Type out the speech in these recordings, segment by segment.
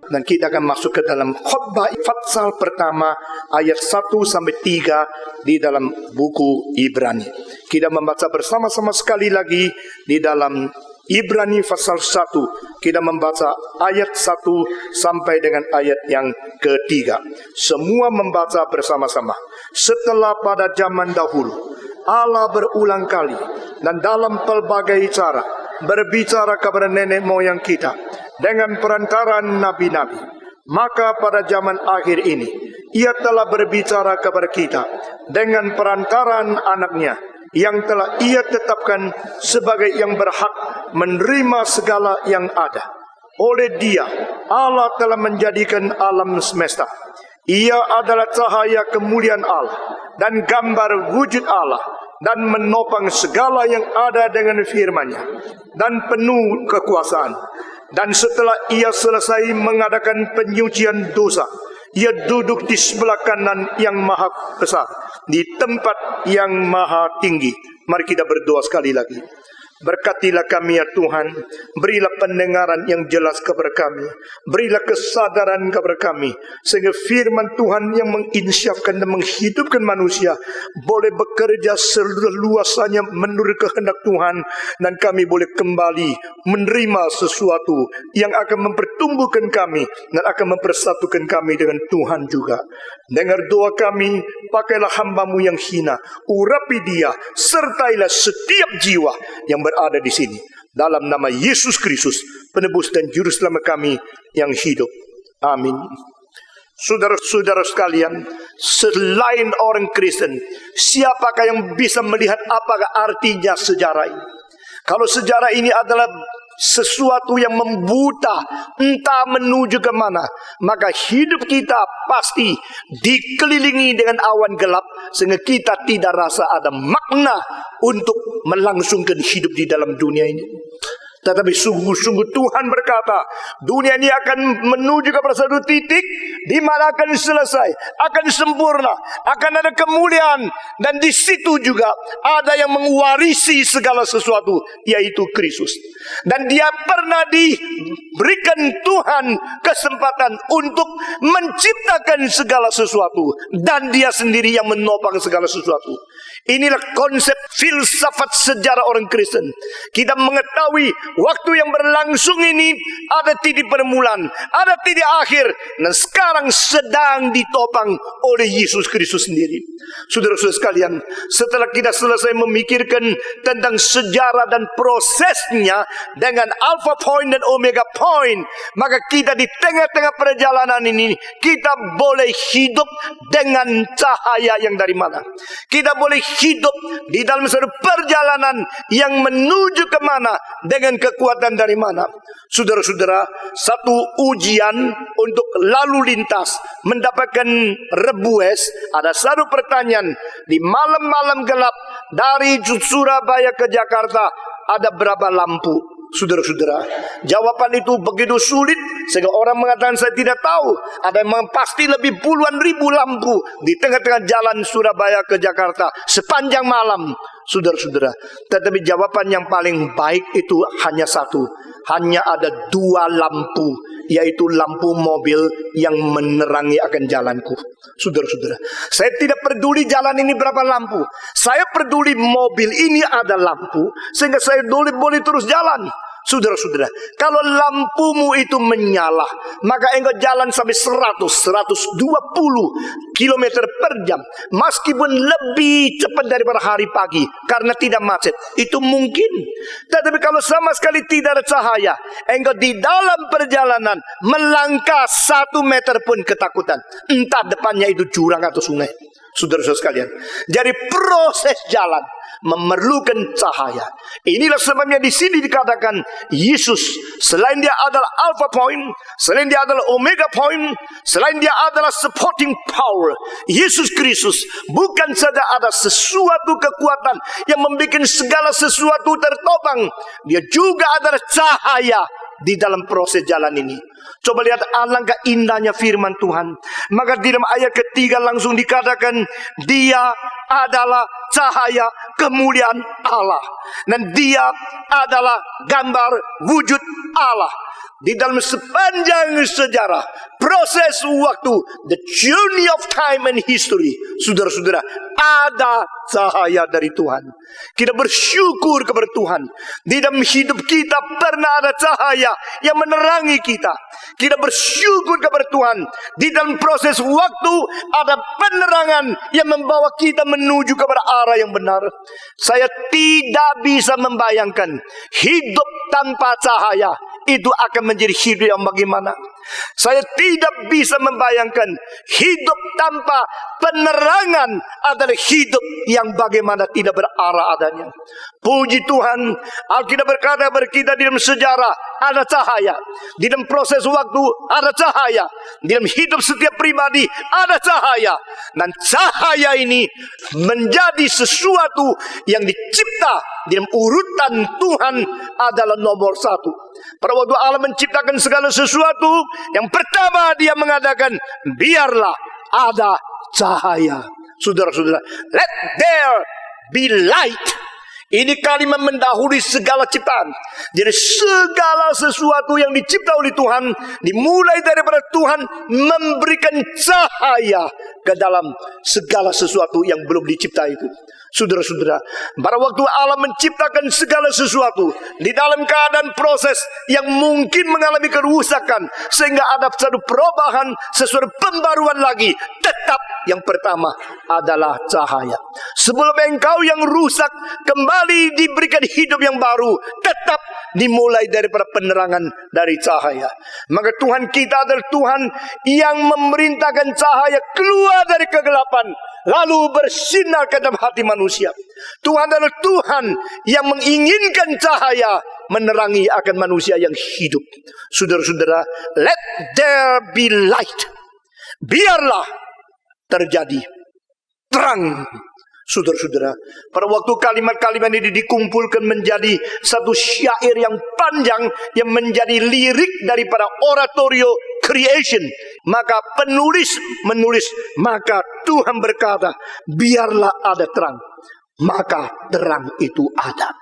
Dan kita akan masuk ke dalam khotbah Fatsal pertama ayat 1-3 di dalam buku Ibrani. Kita membaca bersama-sama sekali lagi di dalam Ibrani pasal 1. Kita membaca ayat 1 sampai dengan ayat yang ketiga. Semua membaca bersama-sama. Setelah pada zaman dahulu Allah berulang kali dan dalam pelbagai cara berbicara kepada nenek moyang kita dengan perantaraan nabi-nabi. Maka pada zaman akhir ini Ia telah berbicara kepada kita dengan perantaraan anaknya yang telah Ia tetapkan sebagai yang berhak menerima segala yang ada. Oleh Dia Allah telah menjadikan alam semesta. Ia adalah cahaya kemuliaan Allah dan gambar wujud Allah, dan menopang segala yang ada dengan firman-Nya, dan penuh kekuasaan. Dan setelah Ia selesai mengadakan penyucian dosa, Ia duduk di sebelah kanan yang maha besar, di tempat yang maha tinggi. Mari kita berdoa sekali lagi. Berkatilah kami ya Tuhan, berilah pendengaran yang jelas kepada kami, berilah kesadaran kepada kami, sehingga firman Tuhan yang menginsyafkan dan menghidupkan manusia boleh bekerja seluasanya menurut kehendak Tuhan, dan kami boleh kembali menerima sesuatu yang akan mempertumbuhkan kami dan akan mempersatukan kami dengan Tuhan juga. Dengar doa kami, pakailah hamba-Mu yang hina, urapi dia, sertailah setiap jiwa yang berada di sini. Dalam nama Yesus Kristus, penebus dan juru selamat kami yang hidup. Amin. Saudara-saudara sekalian, selain orang Kristen, siapakah yang bisa melihat apakah artinya sejarah ini? Kalau sejarah ini adalah sesuatu yang membuta, entah menuju ke mana, maka hidup kita pasti dikelilingi dengan awan gelap, sehingga kita tidak rasa ada makna untuk melangsungkan hidup di dalam dunia ini. Tetapi sungguh-sungguh Tuhan berkata, dunia ini akan menuju kepada satu titik di mana akan selesai, akan sempurna, akan ada kemuliaan, dan di situ juga ada yang mewarisi segala sesuatu, yaitu Kristus. Dan Dia pernah diberikan Tuhan kesempatan untuk menciptakan segala sesuatu, dan Dia sendiri yang menopang segala sesuatu. Inilah konsep filsafat sejarah orang Kristen. Kita mengetahui waktu yang berlangsung ini ada titik permulaan, ada titik akhir, dan sekarang sedang ditopang oleh Yesus Kristus sendiri. Saudara-saudara sekalian, setelah kita selesai memikirkan tentang sejarah dan prosesnya dengan alpha point dan omega point, maka kita di tengah-tengah perjalanan ini, kita boleh hidup dengan cahaya yang dari mana? Kita boleh hidup di dalam satu perjalanan yang menuju kemana, dengan kekuatan dari mana? Saudara-saudara, satu ujian untuk lalu lintas mendapatkan rebues. Ada satu pertanyaan, di malam-malam gelap dari Surabaya ke Jakarta ada berapa lampu? Saudara-saudara, jawaban itu begitu sulit sehingga orang mengatakan saya tidak tahu. Ada yang pasti lebih puluhan ribu lampu di tengah-tengah jalan Surabaya ke Jakarta sepanjang malam, saudara-saudara. Tetapi jawaban yang paling baik itu hanya satu. Hanya ada dua lampu, yaitu lampu mobil yang menerangi akan jalanku. Saudara-saudara, saya tidak peduli jalan ini berapa lampu. Saya peduli mobil ini ada lampu, sehingga saya boleh terus jalan. Saudara-saudara, kalau lampumu itu menyala, maka engkau jalan sampai 100, 120 km per jam. Meskipun lebih cepat daripada hari pagi, karena tidak macet. Itu mungkin. Tetapi kalau sama sekali tidak ada cahaya, engkau di dalam perjalanan melangkah 1 meter pun ketakutan. Entah depannya itu jurang atau sungai. Saudara-saudara sekalian, jadi proses jalan memerlukan cahaya. Inilah sebabnya di sini dikatakan Yesus, selain Dia adalah alpha point, selain Dia adalah omega point, selain Dia adalah supporting power, Yesus Kristus bukan saja ada sesuatu kekuatan yang membuat segala sesuatu tertopang, Dia juga adalah cahaya di dalam proses jalan ini. Coba lihat alangkah indahnya firman Tuhan. Maka di dalam ayat ketiga langsung dikatakan Dia adalah cahaya kemuliaan Allah. Dan dia adalah gambar wujud Allah. Di dalam sepanjang sejarah, proses waktu, the journey of time and history, saudara-saudara, ada cahaya dari Tuhan. Kita bersyukur kepada Tuhan. Di dalam hidup kita pernah ada cahaya yang menerangi kita. Kita bersyukur kepada Tuhan. Di dalam proses waktu ada penerangan yang membawa kita menuju kepada arah yang benar. Saya tidak bisa membayangkan hidup tanpa cahaya itu akan menjadi hidup yang bagaimana. Saya tidak bisa membayangkan hidup tanpa penerangan adalah hidup yang bagaimana tidak berarah adanya. Puji Tuhan, Alkitab berkata kepada kita di dalam sejarah ada cahaya. Di dalam proses waktu ada cahaya. Di dalam hidup setiap pribadi ada cahaya. Dan cahaya ini menjadi sesuatu yang dicipta di dalam urutan Tuhan adalah nomor satu. Pada waktu Allah menciptakan segala sesuatu, yang pertama dia mengatakan, biarlah ada cahaya. Saudara-saudara, let there be light. Ini kalimat mendahului segala ciptaan. Jadi segala sesuatu yang dicipta oleh Tuhan, dimulai daripada Tuhan memberikan cahaya ke dalam segala sesuatu yang belum dicipta itu. Saudara-saudara, pada waktu Allah menciptakan segala sesuatu di dalam keadaan proses yang mungkin mengalami kerusakan, sehingga ada satu perubahan, sesuatu pembaruan lagi, tetap yang pertama adalah cahaya. Sebelum engkau yang rusak kembali diberikan hidup yang baru, tetap dimulai daripada penerangan dari cahaya. Maka Tuhan kita adalah Tuhan yang memerintahkan cahaya keluar dari kegelapan, lalu bersinar ke dalam hati manusia. Tuhan adalah Tuhan yang menginginkan cahaya menerangi akan manusia yang hidup. Saudara-saudara, let there be light. Biarlah terjadi terang. Saudara-saudara, pada waktu kalimat-kalimat ini dikumpulkan menjadi satu syair yang panjang yang menjadi lirik daripada oratorio creation, maka penulis menulis, maka Tuhan berkata, biarlah ada terang, maka terang itu ada.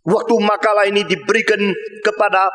Waktu makalah ini diberikan kepada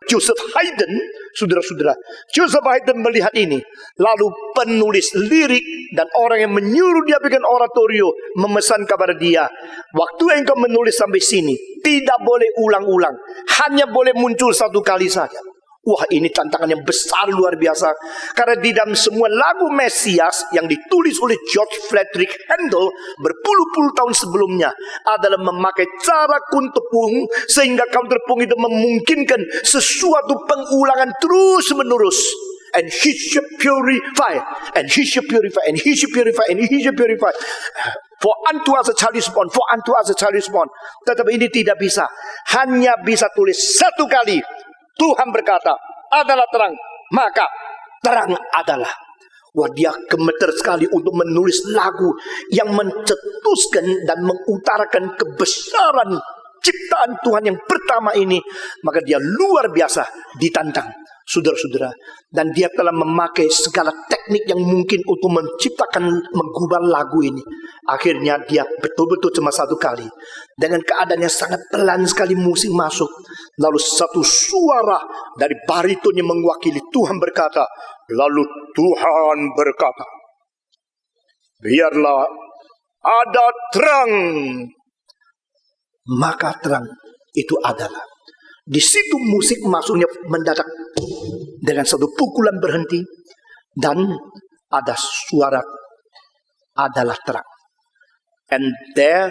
Joseph Haydn, saudara-saudara, Joseph Haydn melihat ini, lalu penulis lirik dan orang yang menyuruh dia bikin oratorio memesan kepada dia, waktu engkau menulis sampai sini tidak boleh ulang-ulang, hanya boleh muncul satu kali saja. Wah, ini tantangan yang besar luar biasa. Karena di dalam semua lagu Mesias yang ditulis oleh George Frederick Handel berpuluh-puluh tahun sebelumnya adalah memakai cara kuntepung, sehingga counterpung itu memungkinkan sesuatu pengulangan terus menerus. And he shall purify, and he shall purify, and he shall purify, and he shall purify. For unto us a child is born, for unto us a child is born. Tetapi ini tidak bisa. Hanya bisa tulis satu kali. Tuhan berkata, adalah terang, maka terang adalah. Wah, dia gemeter sekali untuk menulis lagu yang mencetuskan dan mengutarakan kebesaran ciptaan Tuhan yang pertama ini. Maka dia luar biasa ditantang, saudara-saudara. Dan dia telah memakai segala teknik yang mungkin untuk menciptakan, menggubah lagu ini. Akhirnya dia betul-betul cuma satu kali. Dengan keadaan yang sangat pelan sekali musik masuk. Lalu satu suara dari bariton yang mewakili Tuhan berkata, lalu Tuhan berkata, biarlah ada terang. Maka terang itu adalah. Di situ musik masuknya mendadak dengan satu pukulan berhenti, dan ada suara, adalah terang. And there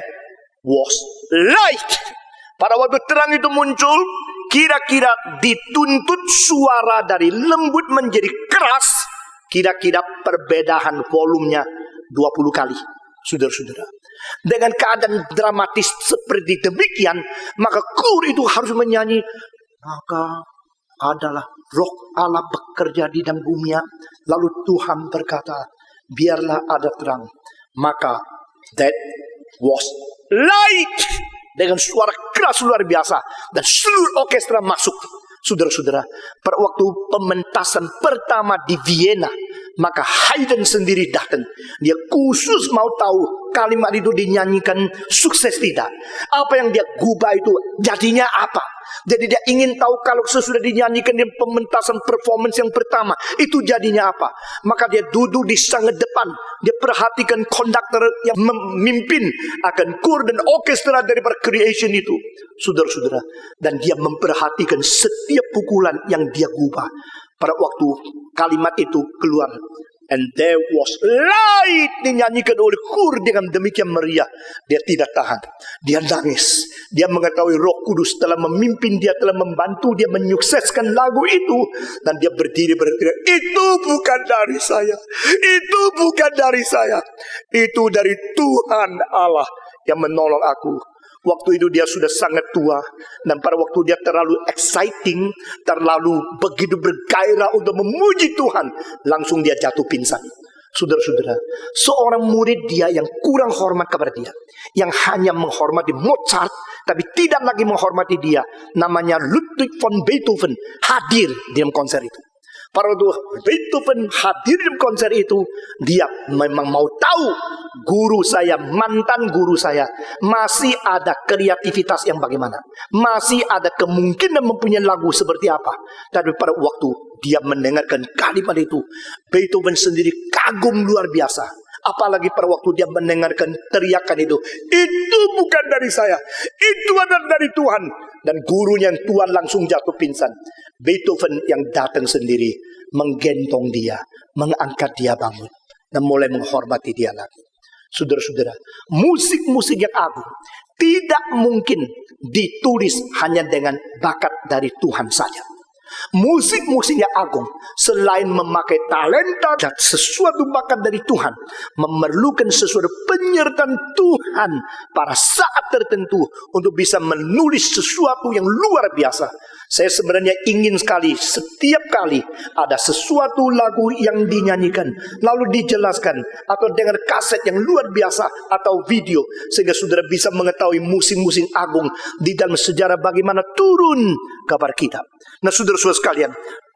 was light. Pada waktu terang itu muncul, kira-kira dituntut suara dari lembut menjadi keras, kira-kira perbedaan volumenya 20 kali. Saudara-saudara, dengan keadaan dramatis seperti demikian, maka kur itu harus menyanyi, maka adalah roh Allah bekerja di dalam bumi. Lalu Tuhan berkata, biarlah ada terang, maka that was light. Dengan suara keras luar biasa, dan seluruh orkestra masuk. Saudara-saudara, pada waktu pementasan pertama di Vienna, maka Haydn sendiri datang. Dia khusus mau tahu kalimat itu dinyanyikan sukses tidak? Apa yang dia gubah itu jadinya apa? Jadi dia ingin tahu kalau sesudah dinyanyikan di pementasan performance yang pertama, itu jadinya apa? Maka dia duduk di sangat depan. Dia perhatikan konduktor yang memimpin akan kur dan orkestra daripada creation itu. Saudara-saudara. Dan dia memperhatikan setiap pukulan yang dia gubah. Pada waktu kalimat itu keluar. And there was light, dinyanyikan oleh kur dengan demikian meriah. Dia tidak tahan. Dia nangis. Dia mengetahui Roh Kudus telah memimpin dia, telah membantu dia menyukseskan lagu itu. Dan dia berdiri berteriak, itu bukan dari saya. Itu bukan dari saya. Itu dari Tuhan Allah yang menolong aku. Waktu itu dia sudah sangat tua. Dan pada waktu dia terlalu exciting, terlalu begitu bergairah untuk memuji Tuhan, langsung dia jatuh pingsan. Saudara-saudara, seorang murid dia yang kurang hormat kepada dia, yang hanya menghormati Mozart tapi tidak lagi menghormati dia, namanya Ludwig von Beethoven, hadir di dalam konser itu. Pada waktu Beethoven hadir di konser itu, dia memang mau tahu guru saya, mantan guru saya, masih ada kreativitas yang bagaimana, masih ada kemungkinan mempunyai lagu seperti apa. Tapi pada waktu dia mendengarkan kalimat itu, Beethoven sendiri kagum luar biasa. Apalagi pada waktu dia mendengarkan teriakan itu bukan dari saya, itu adalah dari Tuhan. Dan gurunya yang tua langsung jatuh pingsan. Beethoven yang datang sendiri menggendong dia, mengangkat dia bangun, dan mulai menghormati dia lagi. Saudara-saudara, musik-musik yang agung tidak mungkin ditulis hanya dengan bakat dari Tuhan saja. Musik-musik yang agung selain memakai talenta dan sesuatu bakat dari Tuhan, memerlukan sesuatu penyertaan Tuhan pada saat tertentu untuk bisa menulis sesuatu yang luar biasa. Saya sebenarnya ingin sekali setiap kali ada sesuatu lagu yang dinyanyikan lalu dijelaskan atau dengan kaset yang luar biasa atau video, sehingga saudara bisa mengetahui musik-musik agung di dalam sejarah bagaimana turun kabar kita. Nah, saudara-saudara sekalian,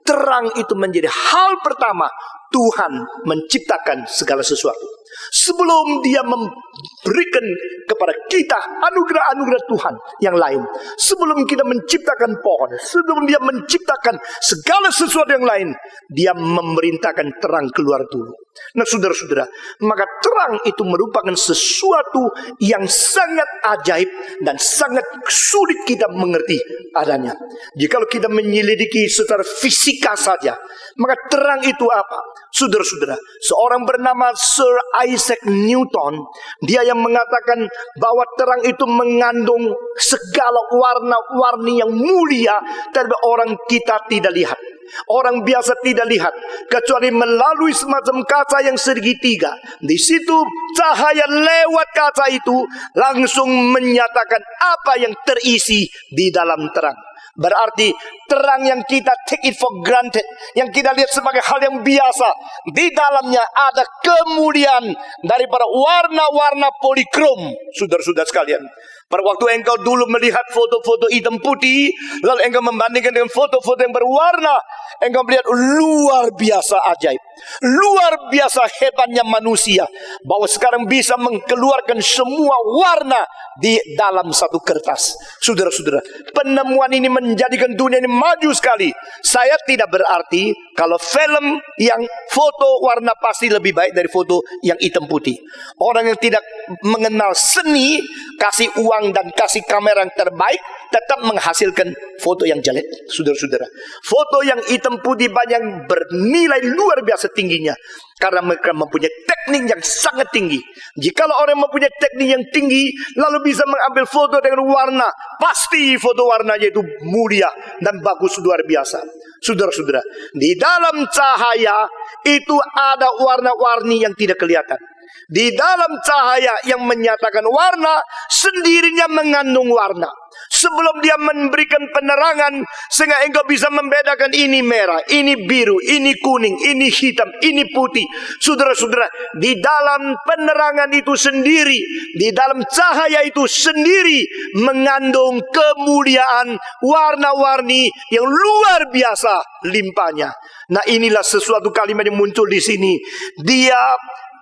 terang itu menjadi hal pertama Tuhan menciptakan segala sesuatu. Sebelum dia memberikan kepada kita anugerah-anugerah Tuhan yang lain, sebelum kita menciptakan pohon, sebelum dia menciptakan segala sesuatu yang lain, dia memerintahkan terang keluar dulu. Nah, saudara-saudara, maka terang itu merupakan sesuatu yang sangat ajaib dan sangat sulit kita mengerti adanya. Jikalau kita menyelidiki secara fisika saja, maka terang itu apa? Saudara-saudara, seorang bernama Sir Isaac Newton, dia yang mengatakan bahwa terang itu mengandung segala warna-warni yang mulia, tapi orang kita tidak lihat. Orang biasa tidak lihat kecuali melalui semacam kaca yang segitiga. Di situ cahaya lewat kaca itu langsung menyatakan apa yang terisi di dalam terang. Berarti terang yang kita take it for granted, yang kita lihat sebagai hal yang biasa, di dalamnya ada kemuliaan daripada warna-warna polikrom. Saudara-saudara sekalian, pada waktu engkau dulu melihat foto-foto hitam putih, lalu engkau membandingkan dengan foto-foto yang berwarna, engkau melihat luar biasa ajaib, luar biasa hebatnya manusia, bahwa sekarang bisa mengeluarkan semua warna di dalam satu kertas. Saudara-saudara, penemuan ini menjadikan dunia ini maju sekali. Saya tidak berarti kalau film yang foto warna pasti lebih baik dari foto yang hitam putih. Orang yang tidak mengenal seni, kasih uang dan kasih kamera yang terbaik, tetap menghasilkan foto yang jelek. Saudara-saudara, foto yang hitam putih banyak bernilai luar biasa tingginya, karena mereka mempunyai teknik yang sangat tinggi. Jikalau orang mempunyai teknik yang tinggi lalu bisa mengambil foto dengan warna, pasti foto warnanya itu mulia dan bagus luar biasa. Saudara-saudara, di dalam cahaya itu ada warna-warni yang tidak kelihatan. Di dalam cahaya yang menyatakan warna, sendirinya mengandung warna. Sebelum dia memberikan penerangan, sehingga engkau bisa membedakan ini merah, ini biru, ini kuning, ini hitam, ini putih. Saudara-saudara, di dalam penerangan itu sendiri, di dalam cahaya itu sendiri, mengandung kemuliaan, warna-warni yang luar biasa limpahnya. Nah, inilah sesuatu kalimat yang muncul di sini. Dia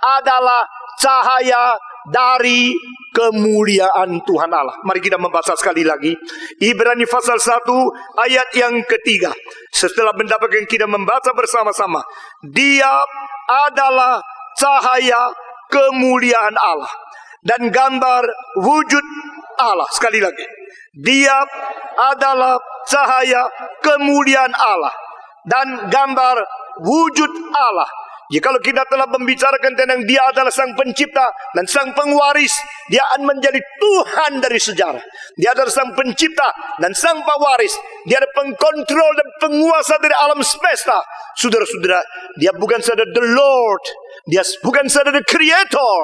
adalah cahaya dari kemuliaan Tuhan Allah. Mari kita membaca sekali lagi. Ibrani pasal 1 ayat yang ketiga. Setelah mendapatkan kita membaca bersama-sama. Dia adalah cahaya kemuliaan Allah dan gambar wujud Allah. Sekali lagi. Dia adalah cahaya kemuliaan Allah dan gambar wujud Allah. Jikalau kita telah membicarakan tentang dia adalah sang pencipta dan sang pengwaris, dia akan menjadi Tuhan dari sejarah. Dia adalah sang pencipta dan sang pewaris. Dia adalah pengkontrol dan penguasa dari alam semesta. Saudara-saudara, dia bukan saja the Lord, dia bukan saja the Creator.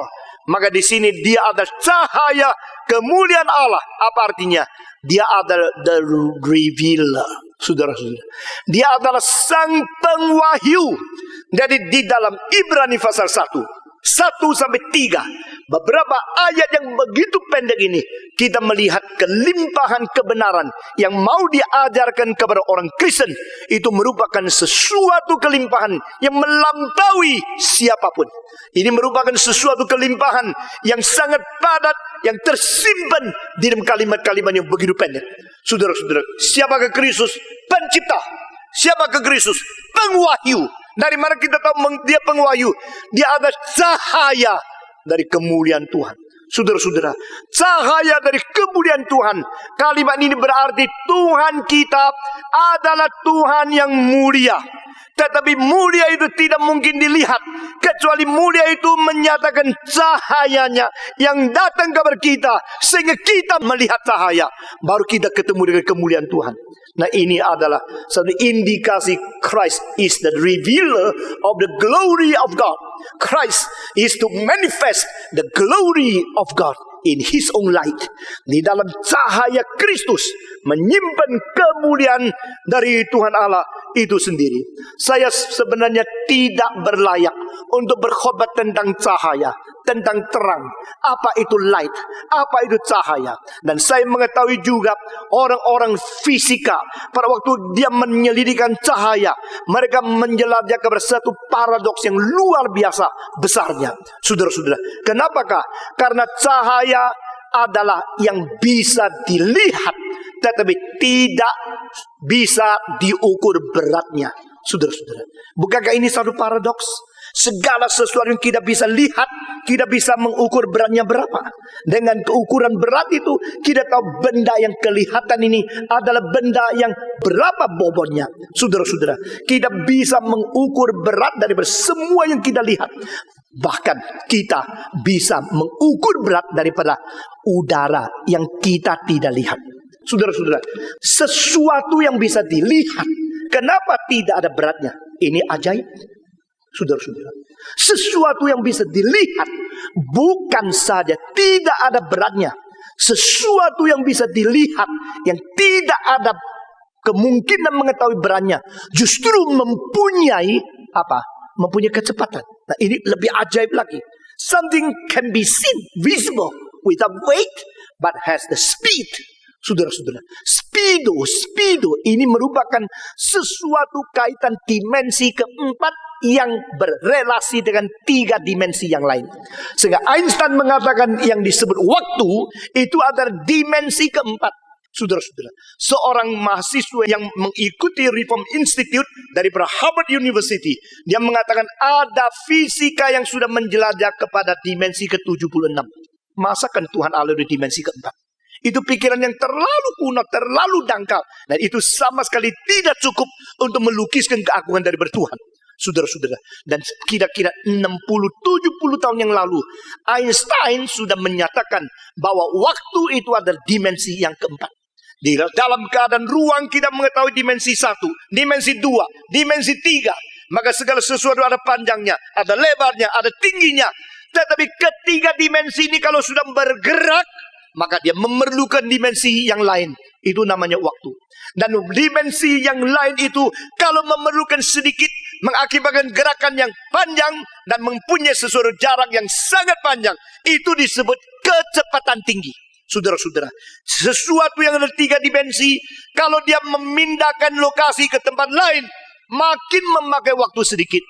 Maka di sini dia adalah cahaya kemuliaan Allah. Apa artinya? Dia adalah the revealer. Saudara-saudara, dia adalah sang pengwahyu. Jadi di dalam Ibrani pasal 1 sampai 3, beberapa ayat yang begitu pendek ini, kita melihat kelimpahan kebenaran yang mau diajarkan kepada orang Kristen. Itu merupakan sesuatu kelimpahan yang melampaui siapapun. Ini merupakan sesuatu kelimpahan yang sangat padat, yang tersimpan di dalam kalimat-kalimat yang begitu pendek. Saudara-saudara, siapakah Kristus? Pencipta. Siapakah Kristus? Pengwahyu. Dari mana kita tahu dia pengwahyu? Dia ada cahaya dari kemuliaan Tuhan. Saudara-saudara, cahaya dari kemuliaan Tuhan. Kalimat ini berarti Tuhan kita adalah Tuhan yang mulia. Tetapi mulia itu tidak mungkin dilihat, kecuali mulia itu menyatakan cahayanya yang datang kepada kita, sehingga kita melihat cahaya, baru kita ketemu dengan kemuliaan Tuhan. Nah, ini adalah satu indikasi Christ is the revealer of the glory of God. Christ is to manifest the glory of God in His own light. Di dalam cahaya Kristus menyimpan kemuliaan dari Tuhan Allah itu sendiri. Saya sebenarnya tidak berlayak untuk berkhotbah tentang cahaya, tentang terang. Apa itu light? Apa itu cahaya? Dan saya mengetahui juga orang-orang fisika pada waktu dia menyelidikkan cahaya, mereka menjelajah kepada satu paradoks yang luar biasa besarnya. Saudara-saudara, kenapakah? Karena cahaya adalah yang bisa dilihat, tetapi tidak bisa diukur beratnya. Saudara-saudara, bukankah ini satu paradoks? Segala sesuatu yang kita bisa lihat, kita bisa mengukur beratnya berapa. Dengan keukuran berat itu, kita tahu benda yang kelihatan ini adalah benda yang berapa bobotnya. Saudara-saudara, kita bisa mengukur berat dari semua yang kita lihat. Bahkan kita bisa mengukur berat daripada udara yang kita tidak lihat. Saudara-saudara, sesuatu yang bisa dilihat, kenapa tidak ada beratnya? Ini ajaib. Saudara-saudara, sesuatu yang bisa dilihat bukan saja tidak ada beratnya, sesuatu yang bisa dilihat yang tidak ada kemungkinan mengetahui beratnya justru mempunyai apa? Mempunyai kecepatan. Nah, ini lebih ajaib lagi. Something can be seen, visible, without weight, but has the speed. Saudara-saudara, speedo ini merupakan sesuatu kaitan dimensi keempat yang berrelasi dengan 3 dimensi yang lain. Sehingga Einstein mengatakan yang disebut waktu itu adalah dimensi keempat. Saudara-saudara, seorang mahasiswa yang mengikuti Reform Institute dari Harvard University, dia mengatakan ada fisika yang sudah menjelajah kepada dimensi ke-76. Masakan Tuhan Allah di dimensi keempat? Itu pikiran yang terlalu kuno, terlalu dangkal. Dan itu sama sekali tidak cukup untuk melukiskan keagungan dari Tuhan. Saudara-saudara, dan kira-kira 60-70 tahun yang lalu, Einstein sudah menyatakan bahwa waktu itu adalah dimensi yang keempat. Di dalam keadaan ruang kita mengetahui dimensi 1, dimensi 2, dimensi 3. Maka segala sesuatu ada panjangnya, ada lebarnya, ada tingginya. Tetapi ketiga dimensi ini kalau sudah bergerak, maka dia memerlukan dimensi yang lain. Itu namanya waktu. Dan dimensi yang lain itu kalau memerlukan sedikit, mengakibatkan gerakan yang panjang dan mempunyai sesuatu jarak yang sangat panjang. Itu disebut kecepatan tinggi. Saudara-saudara, sesuatu yang ada 3 dimensi, kalau dia memindahkan lokasi ke tempat lain, makin memakai waktu sedikit.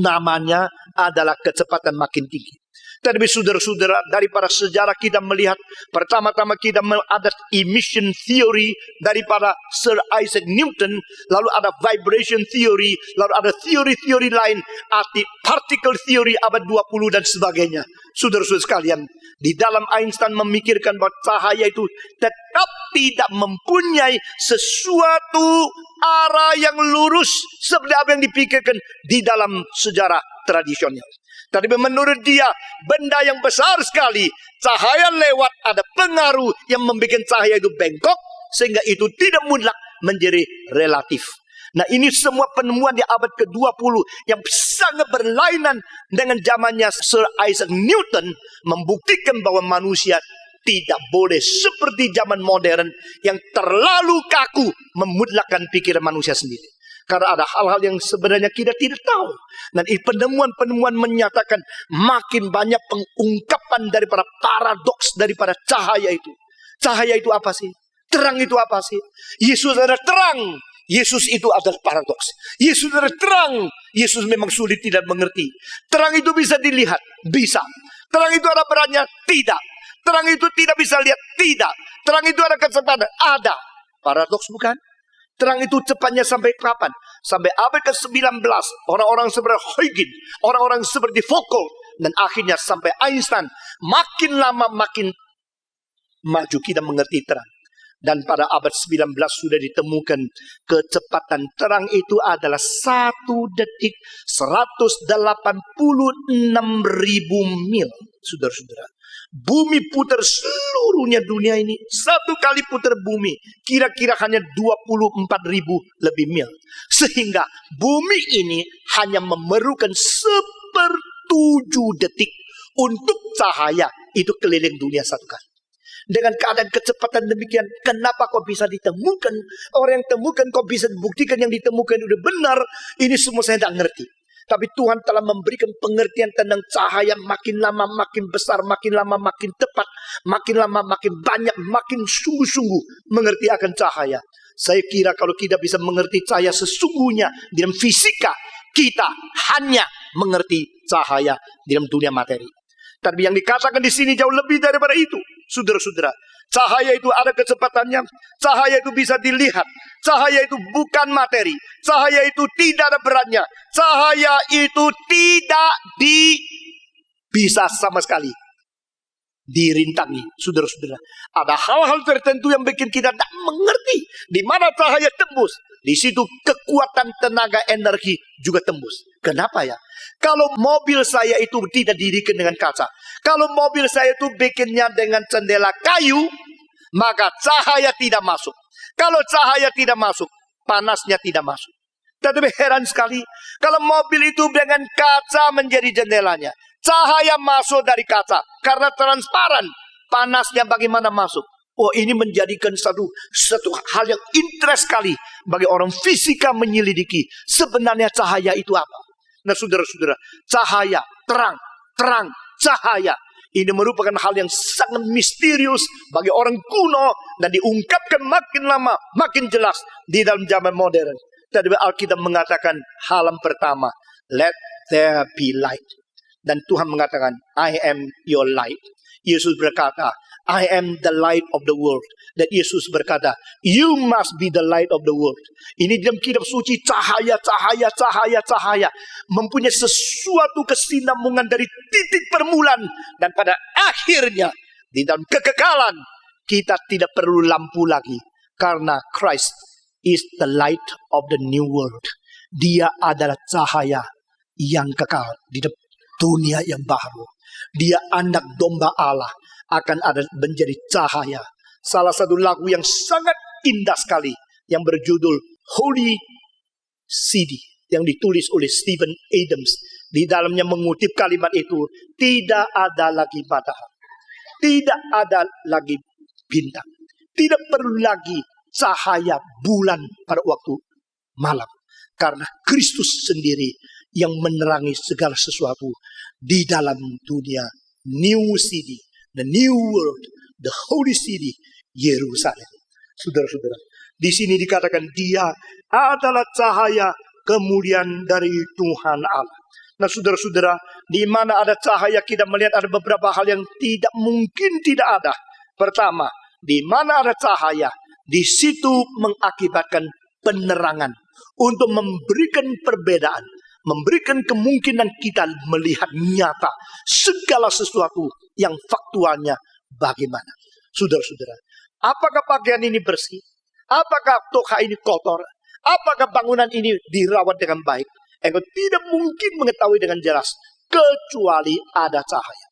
Namanya adalah kecepatan makin tinggi. Tetapi saudara-saudara, daripada sejarah kita melihat, pertama-tama kita ada emission theory daripada Sir Isaac Newton, lalu ada vibration theory, lalu ada teori-teori lain, arti particle theory abad 20 dan sebagainya. Saudara-saudara sekalian, di dalam Einstein memikirkan bahwa cahaya itu tetap tidak mempunyai sesuatu arah yang lurus seperti apa yang dipikirkan di dalam sejarah tradisional. Tapi menurut dia, benda yang besar sekali, cahaya lewat ada pengaruh yang membuat cahaya itu bengkok, sehingga itu tidak mutlak menjadi relatif. Nah, ini semua penemuan di abad ke-20 yang sangat berlainan dengan zamannya Sir Isaac Newton, membuktikan bahwa manusia tidak boleh seperti zaman modern yang terlalu kaku memutlakkan pikiran manusia sendiri. Karena ada hal-hal yang sebenarnya kita tidak tahu. Dan penemuan-penemuan menyatakan makin banyak pengungkapan daripada paradoks daripada cahaya itu. Cahaya itu apa sih? Terang itu apa sih? Yesus adalah terang. Yesus itu adalah paradoks. Yesus adalah terang. Yesus memang sulit tidak mengerti. Terang itu bisa dilihat. Bisa. Terang itu ada perannya? Tidak. Terang itu tidak bisa lihat? Tidak. Terang itu ada kecepatan? Ada. Paradoks bukan? Terang itu cepatnya sampai kapan? Sampai abad ke-19. Orang-orang seperti Huygens, orang-orang seperti Foucault, dan akhirnya sampai Einstein. Makin lama makin maju kita mengerti terang. Dan pada abad 19 sudah ditemukan kecepatan terang itu adalah 1 detik 186.000 mil. Saudara-saudara, bumi putar seluruhnya dunia ini. Satu kali putar bumi kira-kira hanya 24.000 lebih mil. Sehingga bumi ini hanya memerlukan 1/7 detik untuk cahaya itu keliling dunia satu kali. Dengan keadaan kecepatan demikian, kenapa kok bisa ditemukan? Orang yang temukan kok bisa dibuktikan yang ditemukan udah benar? Ini semua saya tidak ngerti. Tapi Tuhan telah memberikan pengertian tentang cahaya makin lama makin besar, makin lama makin tepat, makin lama makin banyak, makin sungguh-sungguh mengerti akan cahaya. Saya kira kalau kita bisa mengerti cahaya sesungguhnya dalam fisika, kita hanya mengerti cahaya dalam dunia materi. Tapi yang dikatakan di sini jauh lebih daripada itu. Saudara-saudara, cahaya itu ada kecepatannya, cahaya itu bisa dilihat, cahaya itu bukan materi, cahaya itu tidak ada beratnya, cahaya itu tidak bisa sama sekali dirintangi. Saudara-saudara, ada hal-hal tertentu yang bikin kita tidak mengerti di mana cahaya tembus. Di situ kekuatan tenaga energi juga tembus. Kenapa ya? Kalau mobil saya itu tidak didirikan dengan kaca, kalau mobil saya itu bikinnya dengan jendela kayu, maka cahaya tidak masuk. Kalau cahaya tidak masuk, panasnya tidak masuk. Tetapi heran sekali, kalau mobil itu dengan kaca menjadi jendelanya, cahaya masuk dari kaca karena transparan, panasnya bagaimana masuk? Oh, ini menjadikan satu hal yang interest sekali bagi orang fisika menyelidiki sebenarnya cahaya itu apa. Nah, saudara-saudara, cahaya, terang, cahaya. Ini merupakan hal yang sangat misterius bagi orang kuno dan diungkapkan makin lama makin jelas di dalam zaman modern. Tadi Alkitab mengatakan halaman pertama, let there be light. Dan Tuhan mengatakan, I am your light. Yesus berkata, I am the light of the world. Dan Yesus berkata, you must be the light of the world. Ini dalam kitab suci cahaya. Mempunyai sesuatu kesinambungan dari titik permulaan. Dan pada akhirnya, di dalam kekekalan, kita tidak perlu lampu lagi. Karena Christ is the light of the new world. Dia adalah cahaya yang kekal di dunia yang baru. Dia anak domba Allah, akan ada menjadi cahaya. Salah satu lagu yang sangat indah sekali yang berjudul Holy City yang ditulis oleh Stephen Adams. Di dalamnya mengutip kalimat itu, tidak ada lagi matahari, tidak ada lagi bintang, tidak perlu lagi cahaya bulan pada waktu malam, karena Kristus sendiri yang menerangi segala sesuatu di dalam dunia. New City, the new world, the holy city, Yerusalem. Saudara-saudara, di sini dikatakan dia adalah cahaya kemuliaan dari Tuhan Allah. Nah saudara-saudara, di mana ada cahaya kita melihat ada beberapa hal yang tidak mungkin tidak ada. Pertama, di mana ada cahaya, di situ mengakibatkan penerangan untuk memberikan perbedaan, memberikan kemungkinan kita melihat nyata segala sesuatu yang faktualnya bagaimana. Saudara-saudara, apakah pakaian ini bersih? Apakah toka ini kotor? Apakah bangunan ini dirawat dengan baik? Engkau tidak mungkin mengetahui dengan jelas kecuali ada cahaya.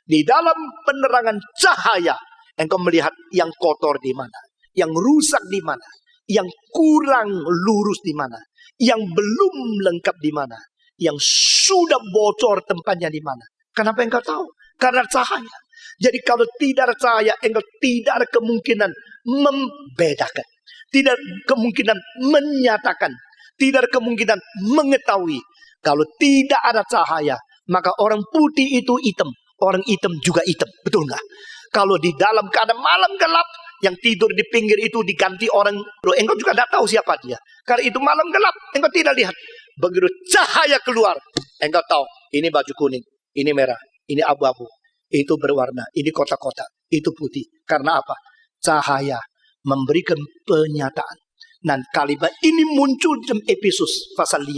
Di dalam penerangan cahaya, engkau melihat yang kotor di mana, yang rusak di mana, yang kurang lurus di mana, yang belum lengkap di mana, yang sudah bocor tempatnya di mana. Kenapa engkau tahu? Karena cahaya. Jadi kalau tidak ada cahaya, engkau tidak ada kemungkinan membedakan, tidak kemungkinan menyatakan, tidak ada kemungkinan mengetahui. Kalau tidak ada cahaya, maka orang putih itu hitam, orang hitam juga hitam. Betul nggak? Kalau di dalam keadaan malam gelap, yang tidur di pinggir itu diganti orang, engkau juga tidak tahu siapa dia. Karena itu malam gelap, engkau tidak lihat. Begitu cahaya keluar, engkau tahu, ini baju kuning, ini merah, ini abu-abu, itu berwarna, ini kotak-kotak, itu putih. Karena apa? Cahaya memberikan penyataan. Dan kalimat ini muncul dalam Efesus pasal 5.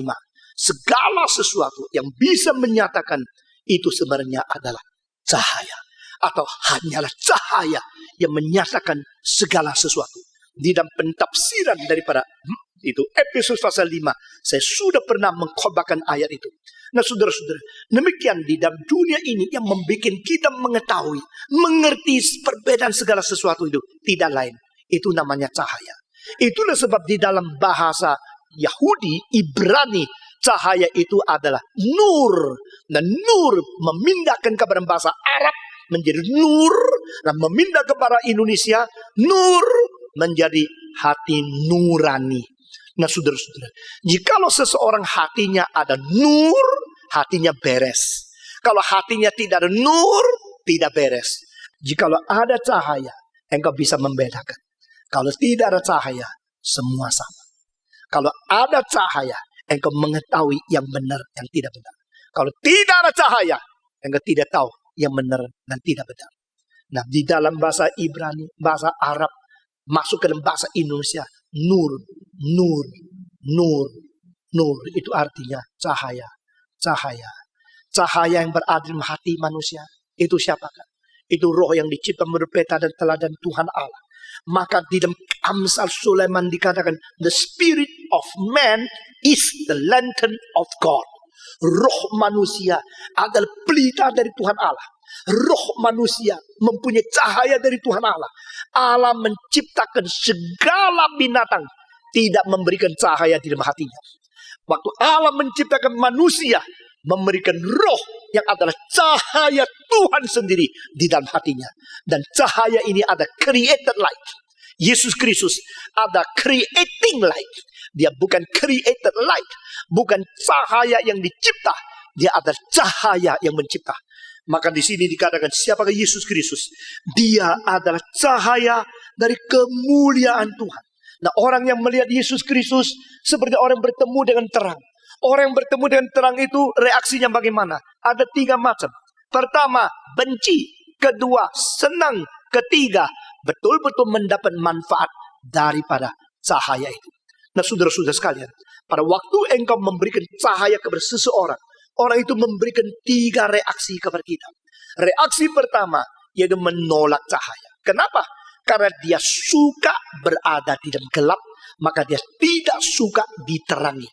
Segala sesuatu yang bisa menyatakan itu sebenarnya adalah cahaya. Atau hanyalah cahaya yang menyatakan segala sesuatu. Di dalam pentafsiran daripada itu Efesus pasal 5, saya sudah pernah mengkhotbahkan ayat itu. Nah saudara-saudara, demikian di dalam dunia ini yang membuat kita mengetahui, mengerti perbedaan segala sesuatu itu tidak lain. Itu namanya cahaya. Itulah sebab di dalam bahasa Yahudi, Ibrani, cahaya itu adalah nur. Dan nur memindahkan kepada bahasa Arab menjadi nur. Dan memindah kepada Indonesia, nur menjadi hati nurani. Nah saudara-saudara, jikalau seseorang hatinya ada nur, hatinya beres. Kalau hatinya tidak ada nur, tidak beres. Jikalau ada cahaya, engkau bisa membedakan. Kalau tidak ada cahaya, semua sama. Kalau ada cahaya, engkau mengetahui yang benar, yang tidak benar. Kalau tidak ada cahaya, engkau tidak tahu yang benar dan tidak benar. Nah, di dalam bahasa Ibrani, bahasa Arab, masuk ke dalam bahasa Indonesia, nur, nur, nur, nur, itu artinya cahaya, cahaya. Cahaya yang berada di hati manusia, itu siapakah? Itu roh yang dicipta menurut peta dan teladan Tuhan Allah. Maka di dalam Amsal Sulaiman dikatakan, the spirit of man is the lantern of God. Roh manusia adalah pelita dari Tuhan Allah. Roh manusia mempunyai cahaya dari Tuhan Allah. Allah menciptakan segala binatang, tidak memberikan cahaya di dalam hatinya. Waktu Allah menciptakan manusia, memberikan roh yang adalah cahaya Tuhan sendiri di dalam hatinya. Dan cahaya ini ada created light. Yesus Kristus ada creating light. Dia bukan created light, bukan cahaya yang dicipta. Dia ada cahaya yang mencipta. Maka di sini dikatakan siapakah Yesus Kristus? Dia adalah cahaya dari kemuliaan Tuhan. Nah, orang yang melihat Yesus Kristus seperti orang bertemu dengan terang. Orang yang bertemu dengan terang itu reaksinya bagaimana? Ada 3 macam. Pertama, benci. Kedua, senang. Ketiga, betul-betul mendapat manfaat daripada cahaya itu. Nah, saudara-saudara sekalian, pada waktu engkau memberikan cahaya kepada seseorang, orang itu memberikan 3 reaksi kepada kita. Reaksi pertama, yaitu menolak cahaya. Kenapa? Karena dia suka berada di dalam gelap, maka dia tidak suka diterangi.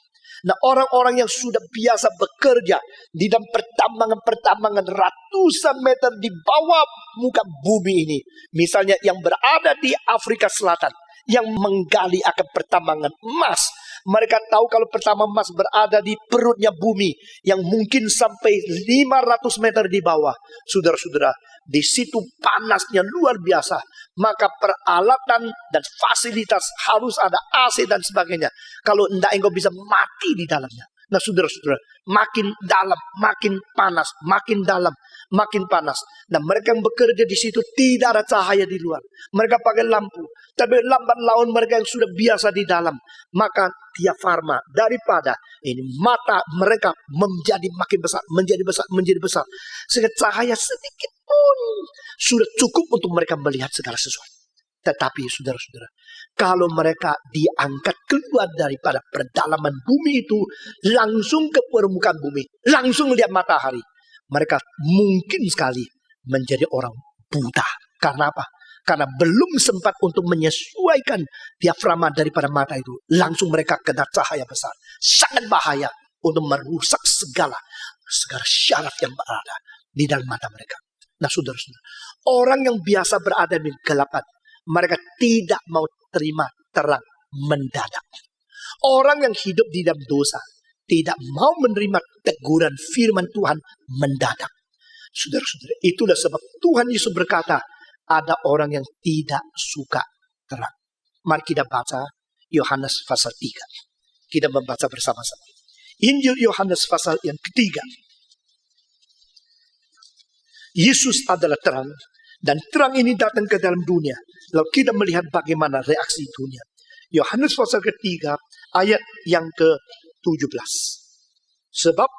Nah, orang-orang yang sudah biasa bekerja di dalam pertambangan ratusan meter di bawah muka bumi ini. Misalnya yang berada di Afrika Selatan, yang menggali akan pertambangan emas. Mereka tahu kalau pertambangan emas berada di perutnya bumi, yang mungkin sampai 500 meter di bawah. Saudara-saudara, di situ panasnya luar biasa. Maka peralatan dan fasilitas harus ada AC dan sebagainya. Kalau tidak, engkau bisa mati di dalamnya. Nah, Nah saudara-saudara, makin dalam, makin panas, makin dalam, makin panas. Nah mereka yang bekerja di situ tidak ada cahaya di luar. Mereka pakai lampu. Tapi lambat laun mereka yang sudah biasa di dalam. Maka diafragma daripada ini mata mereka menjadi makin besar, menjadi besar, menjadi besar. Sehingga cahaya sedikit pun sudah cukup untuk mereka melihat segala sesuatu. Tetapi saudara-saudara, kalau mereka diangkat keluar daripada pedalaman bumi itu, langsung ke permukaan bumi, langsung melihat matahari, mereka mungkin sekali menjadi orang buta. Karena apa? Karena belum sempat untuk menyesuaikan diafragma daripada mata itu. Langsung mereka kena cahaya besar. Sangat bahaya untuk merusak segala syarat yang berada di dalam mata mereka. Nah saudara-saudara, orang yang biasa berada di kegelapan, mereka tidak mau terima terang mendadak. Orang yang hidup di dalam dosa tidak mau menerima teguran firman Tuhan mendadak. Saudara-saudara, itulah sebab Tuhan Yesus berkata, ada orang yang tidak suka terang. Mari kita baca Yohanes pasal 3. Kita membaca bersama-sama. Injil Yohanes pasal yang ketiga. Yesus adalah terang. Dan terang ini datang ke dalam dunia. Lalu kita melihat bagaimana reaksi dunia. Yohanes pasal ketiga ayat yang ke-17. Sebab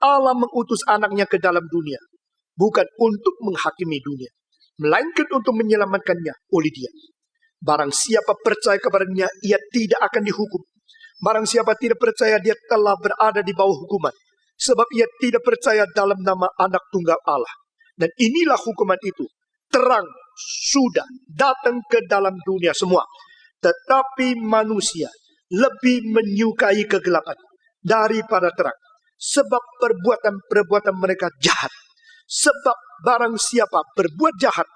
Allah mengutus anaknya ke dalam dunia. Bukan untuk menghakimi dunia. Melainkan untuk menyelamatkannya oleh dia. Barang siapa percaya kepadanya, ia tidak akan dihukum. Barang siapa tidak percaya, dia telah berada di bawah hukuman. Sebab ia tidak percaya dalam nama anak tunggal Allah. Dan inilah hukuman itu. Terang sudah datang ke dalam dunia semua. Tetapi manusia lebih menyukai kegelapan daripada terang. Sebab perbuatan-perbuatan mereka jahat. Sebab barang siapa berbuat jahat,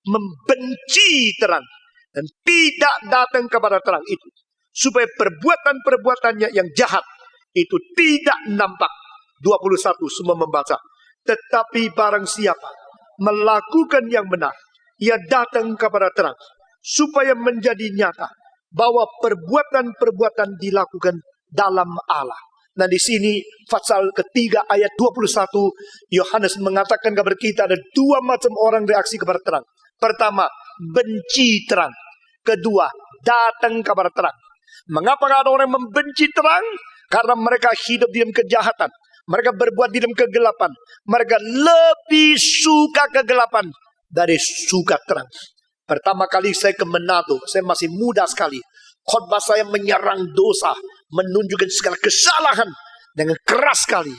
membenci terang. Dan tidak datang kepada terang itu. Supaya perbuatan-perbuatannya yang jahat itu tidak nampak. 21 semua membaca. Tetapi barang siapa melakukan yang benar, ia datang kepada terang, supaya menjadi nyata bahwa perbuatan-perbuatan dilakukan dalam Allah. Nah di sini pasal ketiga ayat 21 Yohanes mengatakan kepada kita ada dua macam orang reaksi kepada terang. Pertama, benci terang. Kedua, datang kepada terang. Mengapa ada orang membenci terang? Karena mereka hidup di dalam kejahatan. Mereka berbuat di dalam kegelapan. Mereka lebih suka kegelapan dari suka terang. Pertama kali saya ke Manado, saya masih muda sekali. Khotbah saya menyerang dosa, menunjukkan segala kesalahan dengan keras sekali.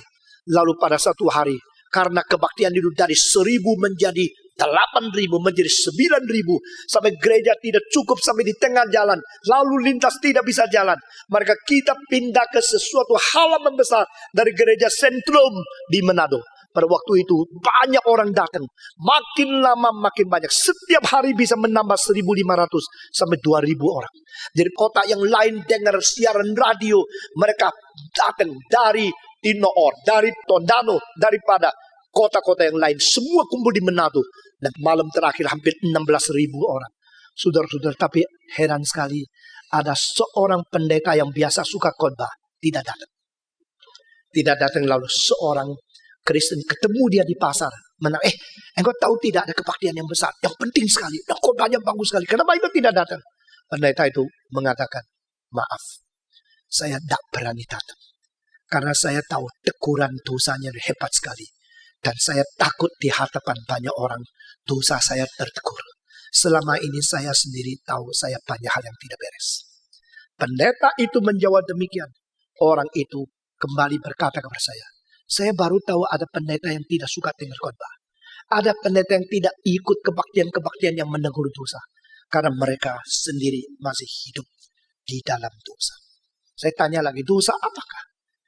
Lalu pada satu hari, karena kebaktian itu dari 1.000 menjadi 8.000, menjadi 9.000, sampai gereja tidak cukup sampai di tengah jalan, lalu lintas tidak bisa jalan. Maka kita pindah ke sesuatu halaman besar dari gereja sentrum di Manado. Pada waktu itu banyak orang datang, makin lama makin banyak. Setiap hari bisa menambah 1.500 sampai 2.000 orang. Jadi kota yang lain dengar siaran radio, mereka datang dari Tinoor, dari Tondano, daripada kota-kota yang lain, semua kumpul di Manado. Dan malam terakhir hampir 16.000 orang. Saudara-saudara, tapi heran sekali, ada seorang pendeta yang biasa suka khotbah, tidak datang. Tidak datang, lalu seorang Kristen ketemu dia di pasar. Engkau tahu tidak ada kebaktian yang besar, yang penting sekali, dan khotbahnya bagus sekali. Kenapa itu tidak datang? Pendeta itu mengatakan, maaf, saya tidak berani datang. Karena saya tahu teguran dosanya hebat sekali. Dan saya takut di hadapan banyak orang, dosa saya tertegur. Selama ini saya sendiri tahu saya banyak hal yang tidak beres. Pendeta itu menjawab demikian. Orang itu kembali berkata kepada saya baru tahu ada pendeta yang tidak suka dengar khotbah. Ada pendeta yang tidak ikut kebaktian-kebaktian yang menegur dosa. Karena mereka sendiri masih hidup di dalam dosa. Saya tanya lagi, dosa apakah?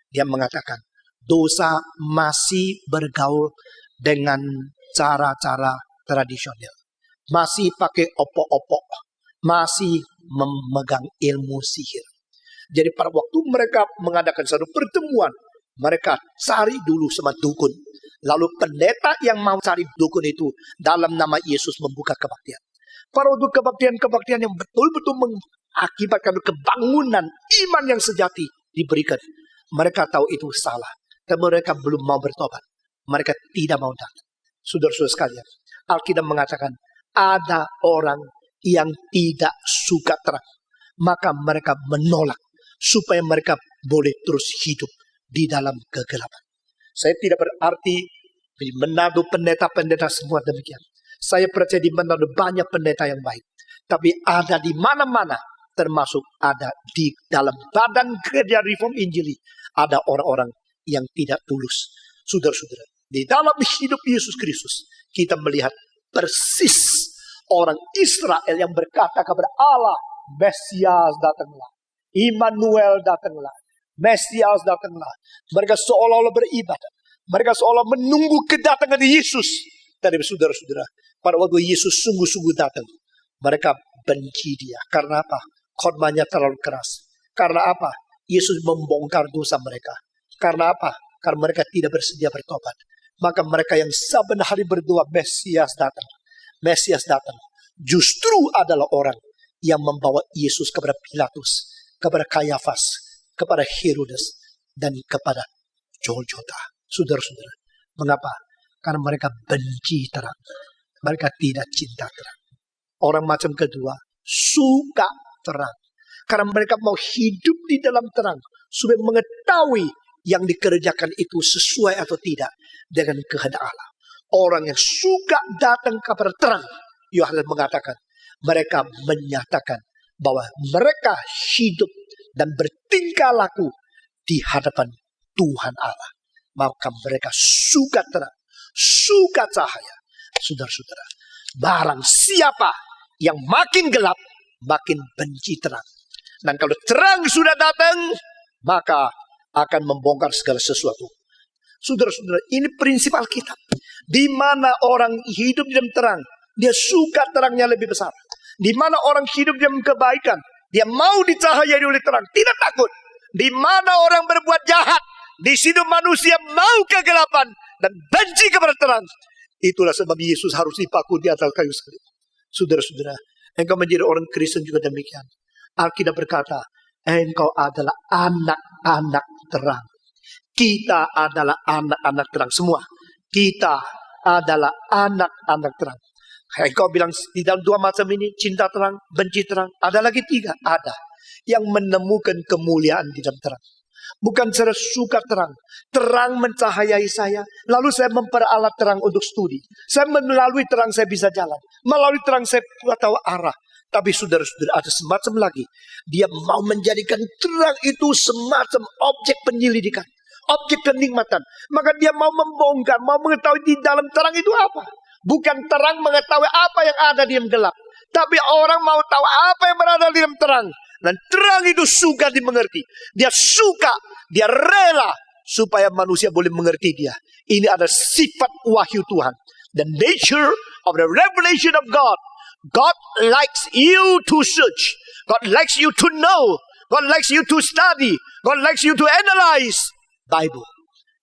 Dia mengatakan, dosa masih bergaul dengan cara-cara tradisional. Masih pakai opok-opok. Masih memegang ilmu sihir. Jadi pada waktu mereka mengadakan satu pertemuan, mereka cari dulu sama dukun. Lalu pendeta yang mau cari dukun itu dalam nama Yesus membuka kebaktian. Pada waktu kebaktian-kebaktian yang betul-betul mengakibatkan kebangunan iman yang sejati diberikan. Mereka tahu itu salah. Dan mereka belum mau bertobat. Mereka tidak mau datang. Saudara-saudara sekalian, Alkitab mengatakan, ada orang yang tidak suka terang. Maka mereka menolak supaya mereka boleh terus hidup di dalam kegelapan. Saya tidak berarti di Manado pendeta-pendeta semua demikian. Saya percaya di Manado banyak pendeta yang baik. Tapi ada di mana-mana, termasuk ada di dalam badan gereja Reform Injili, ada orang-orang yang tidak tulus. Saudara-saudara, di dalam hidup Yesus Kristus, kita melihat persis orang Israel yang berkata kepada Allah, Mesias datanglah, Immanuel datanglah, Mesias datanglah. Mereka seolah-olah beribadah. Mereka seolah menunggu kedatangan Yesus. Tapi saudara-saudara, pada waktu Yesus sungguh-sungguh datang, mereka benci dia. Karena apa? Khotbahnya terlalu keras. Karena apa? Yesus membongkar dosa mereka. Karena apa? Karena mereka tidak bersedia bertobat. Maka mereka yang saben hari berdoa, Mesias datang, Mesias datang, justru adalah orang yang membawa Yesus kepada Pilatus, kepada Kayafas, kepada Herodes, dan kepada Golgota. Saudara-saudara, mengapa? Karena mereka benci terang. Mereka tidak cinta terang. Orang macam kedua, suka terang. Karena mereka mau hidup di dalam terang, supaya mengetahui yang dikerjakan itu sesuai atau tidak dengan kehendak Allah. Orang yang suka datang kepada terang, Yohanes mengatakan, mereka menyatakan bahwa mereka hidup dan bertingkah laku di hadapan Tuhan Allah. Maka mereka suka terang, suka cahaya. Saudara-saudara, barang siapa yang makin gelap, makin benci terang. Dan kalau terang sudah datang, maka akan membongkar segala sesuatu. Saudara-saudara, ini prinsip Alkitab. Di mana orang hidup di dalam terang, dia suka terangnya lebih besar. Di mana orang hidup di dalam kebaikan, dia mau dicahayai oleh terang, tidak takut. Di mana orang berbuat jahat, di situ manusia mau kegelapan dan benci kepada terang. Itulah sebab Yesus harus dipaku di atas kayu salib. Saudara-saudara, engkau menjadi orang Kristen juga demikian. Alkitab berkata, engkau adalah anak-anak terang. Kita adalah anak-anak terang semua. Kita adalah anak-anak terang. Engkau bilang di dalam dua macam ini, cinta terang, benci terang. Ada lagi tiga, ada. Yang menemukan kemuliaan di dalam terang. Bukan saya suka terang. Terang mencahayai saya. Lalu saya memperalat terang untuk studi. Saya melalui terang saya bisa jalan. Melalui terang saya tahu arah. Tapi saudara-saudara, ada semacam lagi. Dia mau menjadikan terang itu semacam objek penyelidikan. Objek kenikmatan. Maka dia mau membongkar, mau mengetahui di dalam terang itu apa. Bukan terang mengetahui apa yang ada di dalam gelap. Tapi orang mau tahu apa yang berada di dalam terang. Dan terang itu suka dimengerti. Dia suka, dia rela supaya manusia boleh mengerti dia. Ini adalah sifat wahyu Tuhan. The nature of the revelation of God. God likes you to search. God likes you to know. God likes you to study. God likes you to analyze Bible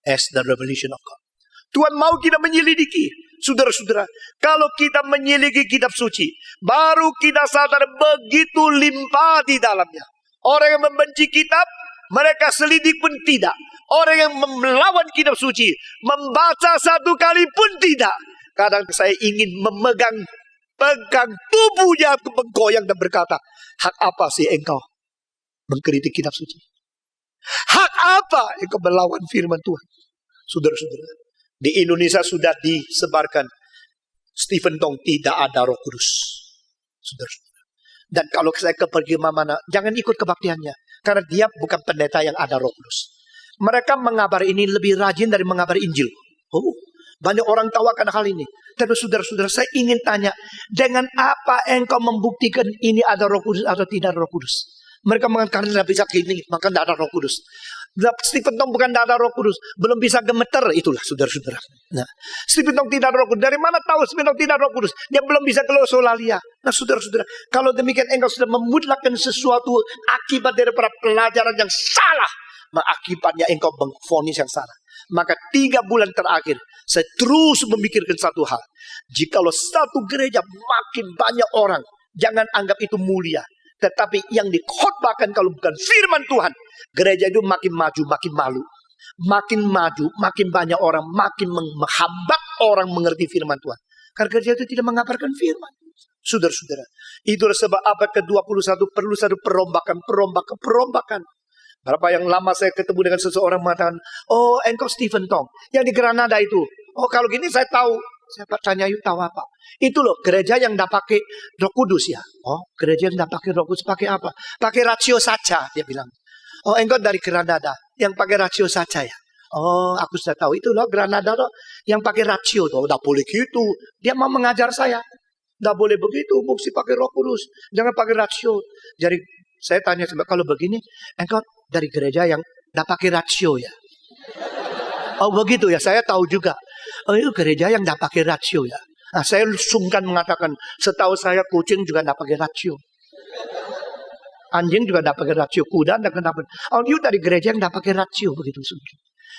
as the revelation of God. Tuhan mau kita menyelidiki. Saudara-saudara, kalau kita menyelidiki kitab suci, baru kita sadar begitu limpah di dalamnya. Orang yang membenci kitab, mereka selidik pun tidak. Orang yang melawan kitab suci, membaca satu kali pun tidak. Kadang saya ingin memegang tubuhnya, menggoyang dan berkata, hak apa sih engkau mengkritik kitab suci? Hak apa engkau melawan firman Tuhan? Saudara-saudara, di Indonesia sudah disebarkan Stephen Tong tidak ada Roh Kudus. Saudara-saudara. Dan kalau saya pergi mana, jangan ikut kebaktiannya. Karena dia bukan pendeta yang ada Roh Kudus. Mereka mengabari ini lebih rajin dari mengabari Injil. Oh, banyak orang tahu akan hal ini. Tapi saudara-saudara, saya ingin tanya, dengan apa engkau membuktikan ini ada Roh Kudus atau tidak ada Roh Kudus? Mereka mengatakan tidak bisa gini, maka tidak ada Roh Kudus. Stephen Tong bukan tidak ada Roh Kudus, belum bisa gemeter, itulah saudara-saudara. Nah, Stephen Tong tidak ada Roh Kudus. Dari mana tahu Stephen Tong tidak ada Roh Kudus? Dia belum bisa glosolalia. Nah, saudara-saudara, kalau demikian engkau sudah memutlakkan sesuatu akibat daripada pelajaran yang salah, maka akibatnya engkau mengvonis yang salah. Maka 3 bulan terakhir saya terus memikirkan satu hal. Jikalau satu gereja makin banyak orang, jangan anggap itu mulia. Tetapi yang dikhotbahkan kalau bukan firman Tuhan, gereja itu makin maju, makin malu. Makin maju, makin banyak orang, makin menghambat orang mengerti firman Tuhan. Karena gereja itu tidak mengabarkan firman. Saudara-saudara, itulah sebab abad ke-21 perlu satu perombakan. Berapa yang lama saya ketemu dengan seseorang mengatakan, oh engkau Stephen Tong, yang di Granada itu. Oh kalau gini saya tahu. Saya tanya, yuk tahu apa? Itu loh, gereja yang tidak pakai Roh Kudus ya. Oh, gereja yang tidak pakai Roh Kudus pakai apa? Pakai rasio saja, dia bilang. Oh, engkau dari Granada, yang pakai rasio saja ya. Oh, aku sudah tahu. Itu loh, Granada loh, yang pakai rasio. Oh, tidak boleh gitu. Dia mau mengajar saya. Tidak boleh begitu, mesti pakai Roh Kudus. Jangan pakai rasio. Jadi, saya tanya, kalau begini, engkau dari gereja yang tidak pakai rasio ya. Oh, begitu ya, saya tahu juga. Oh, itu gereja yang tidak pakai rasio ya. Nah, saya sungkan mengatakan, setahu saya kucing juga tidak pakai rasio. Anjing juga tidak pakai rasio, kuda tidak pakai. Oh, itu dari gereja yang tidak pakai rasio begitu.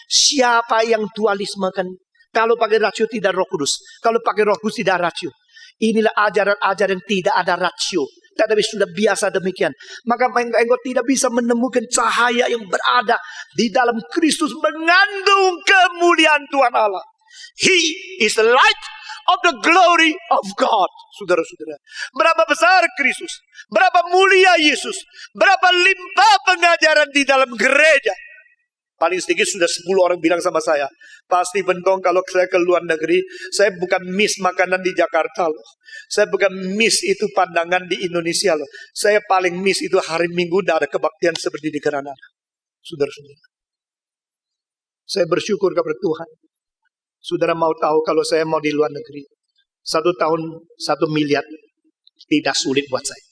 Siapa yang dualisme kan? Kalau pakai rasio tidak Roh Kudus, kalau pakai Roh Kudus tidak rasio. Inilah ajaran-ajaran yang tidak ada rasio. Tetapi sudah biasa demikian. Maka engkau tidak bisa menemukan cahaya yang berada di dalam Kristus mengandung kemuliaan Tuhan Allah. He is the light of the glory of God. Saudara-saudara, berapa besar Kristus, berapa mulia Yesus, berapa limpah pengajaran di dalam gereja. Paling sedikit sudah 10 orang bilang sama saya, pasti Bentong kalau saya ke luar negeri, saya bukan miss makanan di Jakarta loh. Saya bukan miss itu pandangan di Indonesia loh. Saya paling miss itu hari Minggu tidak ada kebaktian seperti di Granada. Saudara-saudara, saya bersyukur kepada Tuhan. Saudara mau tahu kalau saya mau di luar negeri, 1 tahun 1 miliar tidak sulit buat saya.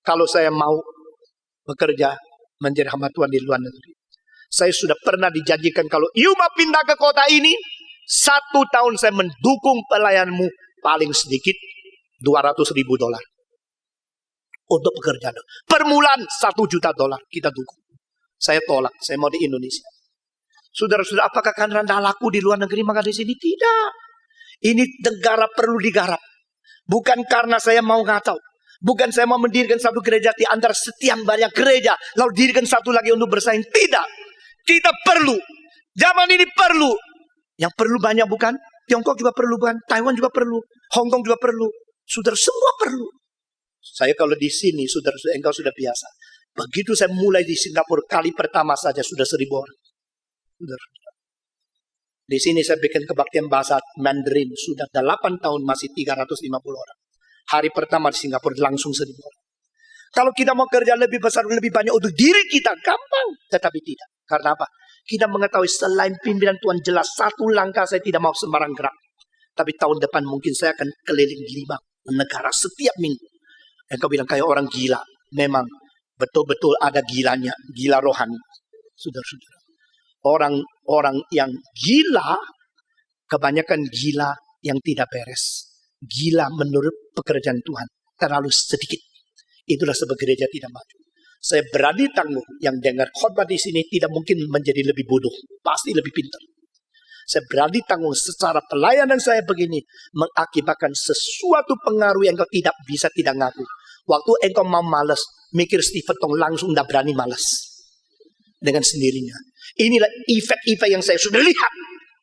Kalau saya mau bekerja menjadi hamba Tuhan di luar negeri. Saya sudah pernah dijanjikan kalau you mau pindah ke kota ini, 1 tahun saya mendukung pelayanmu paling sedikit $200,000 untuk pekerjaan. Permulaan $1 juta kita dukung. Saya tolak, saya mau di Indonesia. Saudara-saudara, apakah karena tidak laku di luar negeri maka di sini? Tidak. Ini negara perlu digarap. Bukan karena saya mau ngacau. Bukan saya mau mendirikan satu gereja di antara sekian banyak gereja, lalu dirikan satu lagi untuk bersaing. Tidak. Kita perlu. Zaman ini perlu. Yang perlu banyak bukan? Tiongkok juga perlu bukan? Taiwan juga perlu. Hong Kong juga perlu. Saudara, semua perlu. Saya kalau di sini, saudara-saudara, engkau sudah biasa. Begitu saya mulai di Singapura, kali pertama saja sudah 1.000 orang. Saudara-saudara. Di sini saya bikin kebaktian bahasa Mandarin. Sudah 8 tahun masih 350 orang. Hari pertama di Singapura langsung 1.000 orang. Kalau kita mau kerja lebih besar, lebih banyak untuk diri kita, gampang. Tetapi tidak. Karena apa? Kita mengetahui selain pimpinan Tuhan jelas, 1 langkah saya tidak mau sembarang gerak. Tapi tahun depan mungkin saya akan keliling 5 negara setiap minggu. Engkau bilang kayak orang gila. Memang betul-betul ada gilanya. Gila rohani. Saudara-saudara. Orang-orang yang gila, kebanyakan gila yang tidak beres. Gila menurut pekerjaan Tuhan. Terlalu sedikit. Itulah sebab gereja tidak maju. Saya berani tangguh yang dengar khotbah di sini tidak mungkin menjadi lebih bodoh. Pasti lebih pintar. Saya berani tangguh secara pelayanan saya begini mengakibatkan sesuatu pengaruh yang engkau tidak bisa tidak ngaku. Waktu engkau mau malas, mikir Stephen Tong langsung tidak berani malas. Dengan sendirinya. Inilah efek-efek yang saya sudah lihat.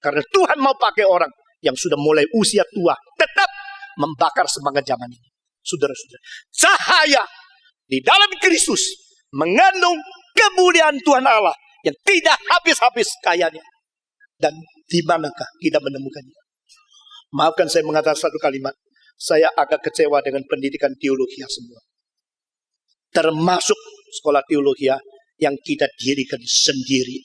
Karena Tuhan mau pakai orang yang sudah mulai usia tua. Tetap membakar semangat zaman ini. Saudara-saudara. Cahaya di dalam Kristus mengandung kemuliaan Tuhan Allah yang tidak habis-habis kayanya. Dan di manakah kita menemukannya? Maafkan saya mengatakan satu kalimat. Saya agak kecewa dengan pendidikan teologi semua. Termasuk sekolah teologi yang kita dirikan sendiri.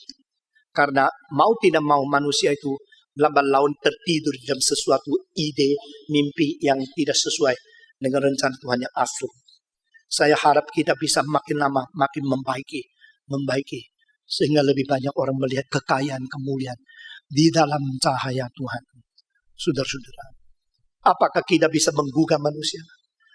Karena mau tidak mau manusia itu lambat laun tertidur dalam sesuatu ide, mimpi yang tidak sesuai dengan rencana Tuhan yang asli. Saya harap kita bisa makin lama makin membaiki. Sehingga lebih banyak orang melihat kekayaan, kemuliaan di dalam cahaya Tuhan. Saudara-saudara, apakah kita bisa menggugah manusia?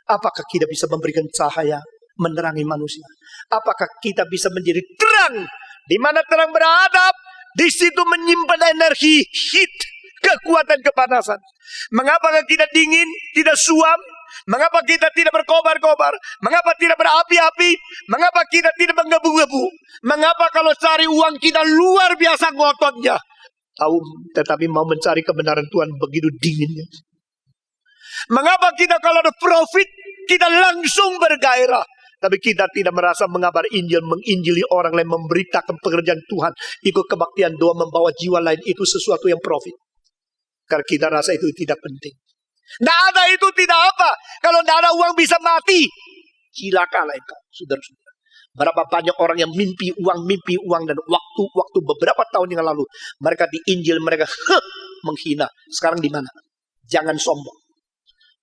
Apakah kita bisa memberikan cahaya, menerangi manusia? Apakah kita bisa menjadi terang? Di mana terang berada, di situ menyimpan energi, heat, kekuatan kepanasan. Mengapa kita dingin, tidak suam? Mengapa kita tidak berkobar-kobar? Mengapa tidak berapi-api? Mengapa kita tidak menggebu-gebu? Mengapa kalau cari uang kita luar biasa ngototnya? Tahu, tetapi mau mencari kebenaran Tuhan begitu dinginnya. Mengapa kita kalau ada profit, kita langsung bergairah? Tapi kita tidak merasa mengabar Injil, menginjili orang lain, memberitakan pekerjaan Tuhan, ikut kebaktian doa, membawa jiwa lain, itu sesuatu yang profit. Karena kita rasa itu tidak penting. Tidak ada itu tidak apa. Kalau tidak ada uang bisa mati. Cilakalah engkau, saudara-saudara. Berapa banyak orang yang mimpi uang, dan waktu beberapa tahun yang lalu mereka di Injil, mereka menghina. Sekarang di mana? Jangan sombong.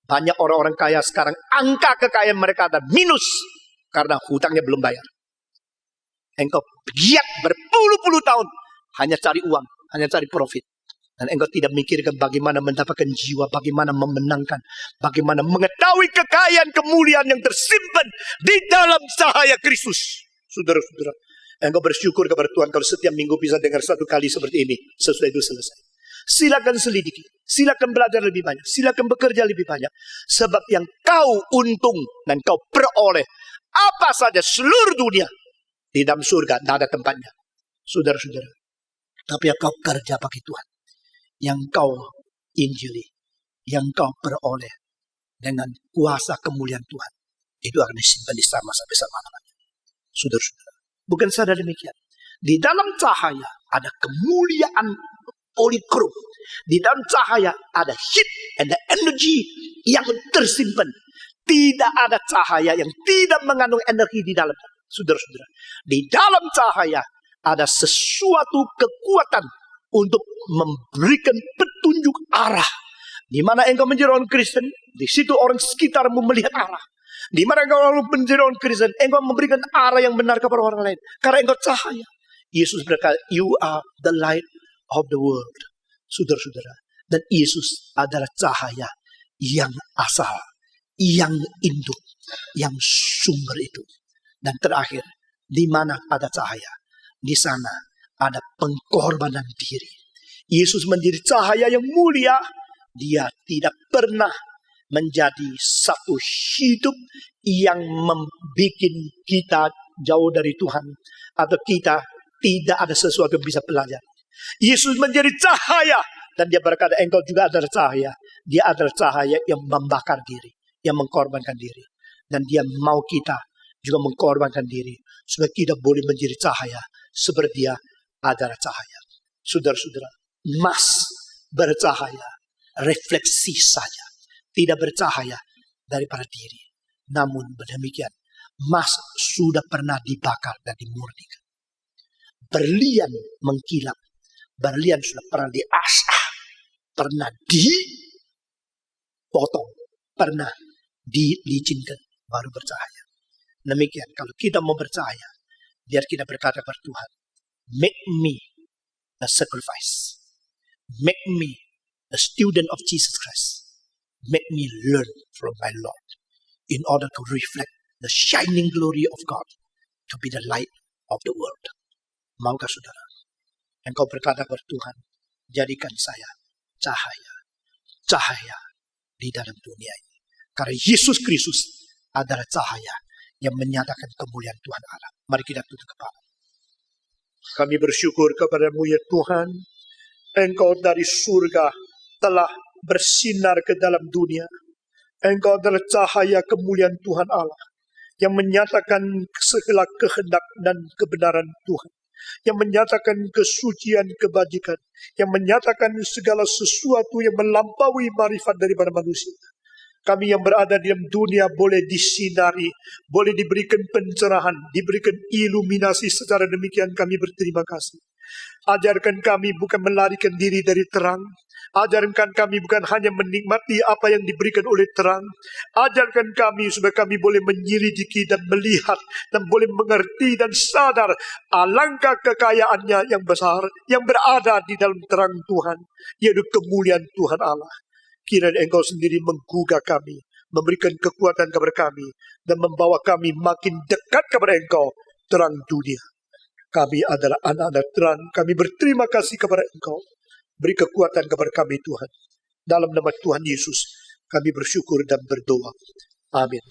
Banyak orang-orang kaya sekarang, angka kekayaan mereka ada minus karena hutangnya belum bayar. Engkau giat berpuluh-puluh tahun hanya cari uang, hanya cari profit. Dan engkau tidak memikirkan bagaimana mendapatkan jiwa, bagaimana memenangkan, bagaimana mengetahui kekayaan, kemuliaan yang tersimpan di dalam cahaya Kristus. Saudara-saudara, engkau bersyukur kepada Tuhan kalau setiap minggu bisa dengar satu kali seperti ini. Sesudah itu selesai. Silakan selidiki, silakan belajar lebih banyak, silakan bekerja lebih banyak. Sebab yang kau untung dan kau peroleh, apa saja seluruh dunia, di dalam surga tidak ada tempatnya. Saudara-saudara, tapi yang kau kerja bagi Tuhan, yang kau injili, yang kau peroleh dengan kuasa kemuliaan Tuhan, itu akan disimpan di sama sampai selama-lamanya. Saudara-saudara, bukan saja demikian. Di dalam cahaya ada kemuliaan polikrom. Di dalam cahaya ada heat and the energy yang tersimpan. Tidak ada cahaya yang tidak mengandung energi di dalamnya. Saudara-saudara, di dalam cahaya ada sesuatu kekuatan untuk memberikan petunjuk arah. Di mana engkau menjadi orang Kristen, di situ orang sekitarmu melihat arah. Di mana engkau menjadi orang Kristen, engkau memberikan arah yang benar kepada orang lain. Karena engkau cahaya. Yesus berkata, you are the light of the world. Saudara-saudara, dan Yesus adalah cahaya yang asal, yang induk, yang sumber itu. Dan terakhir, di mana ada cahaya, di sana ada pengorbanan diri. Yesus menjadi cahaya yang mulia. Dia tidak pernah menjadi satu hidup yang membuat kita jauh dari Tuhan, atau kita tidak ada sesuatu yang bisa belajar. Yesus menjadi cahaya, dan dia berkata, engkau juga adalah cahaya. Dia adalah cahaya yang membakar diri, yang mengorbankan diri. Dan dia mau kita juga mengorbankan diri, supaya kita boleh menjadi cahaya seperti dia adalah cahaya. Saudara-saudara, emas bercahaya, refleksi saja, tidak bercahaya daripada diri. Namun demikian, emas sudah pernah dibakar dan dimurnikan. Berlian mengkilap, berlian sudah pernah diasah, pernah dipotong, pernah dilicinkan, baru bercahaya. Demikian, kalau kita mau bercahaya, biar kita berkata kepada Tuhan, make me a sacrifice. Make me a student of Jesus Christ. Make me learn from my Lord in order to reflect the shining glory of God, to be the light of the world. Maukah saudara, engkau berkata kepada Tuhan, jadikan saya cahaya, cahaya di dalam dunia ini. Karena Yesus Kristus adalah cahaya yang menyatakan kemuliaan Tuhan Allah. Mari kita tutup kepala. Kami bersyukur kepadamu ya Tuhan. Engkau dari surga telah bersinar ke dalam dunia. Engkau adalah cahaya kemuliaan Tuhan Allah, yang menyatakan segala kehendak dan kebenaran Tuhan, yang menyatakan kesucian kebajikan, yang menyatakan segala sesuatu yang melampaui marifat daripada manusia. Kami yang berada di dalam dunia boleh disinari, boleh diberikan pencerahan, diberikan iluminasi secara demikian. Kami berterima kasih. Ajarkan kami bukan melarikan diri dari terang. Ajarkan kami bukan hanya menikmati apa yang diberikan oleh terang. Ajarkan kami supaya kami boleh menyelidiki dan melihat, dan boleh mengerti dan sadar alangkah kekayaannya yang besar, yang berada di dalam terang Tuhan, yaitu kemuliaan Tuhan Allah. Kiranya Engkau sendiri menggugah kami, memberikan kekuatan kepada kami, dan membawa kami makin dekat kepada Engkau, terang dunia. Kami adalah anak-anak terang. Kami berterima kasih kepada Engkau. Beri kekuatan kepada kami Tuhan. Dalam nama Tuhan Yesus Kami bersyukur dan berdoa. Amin.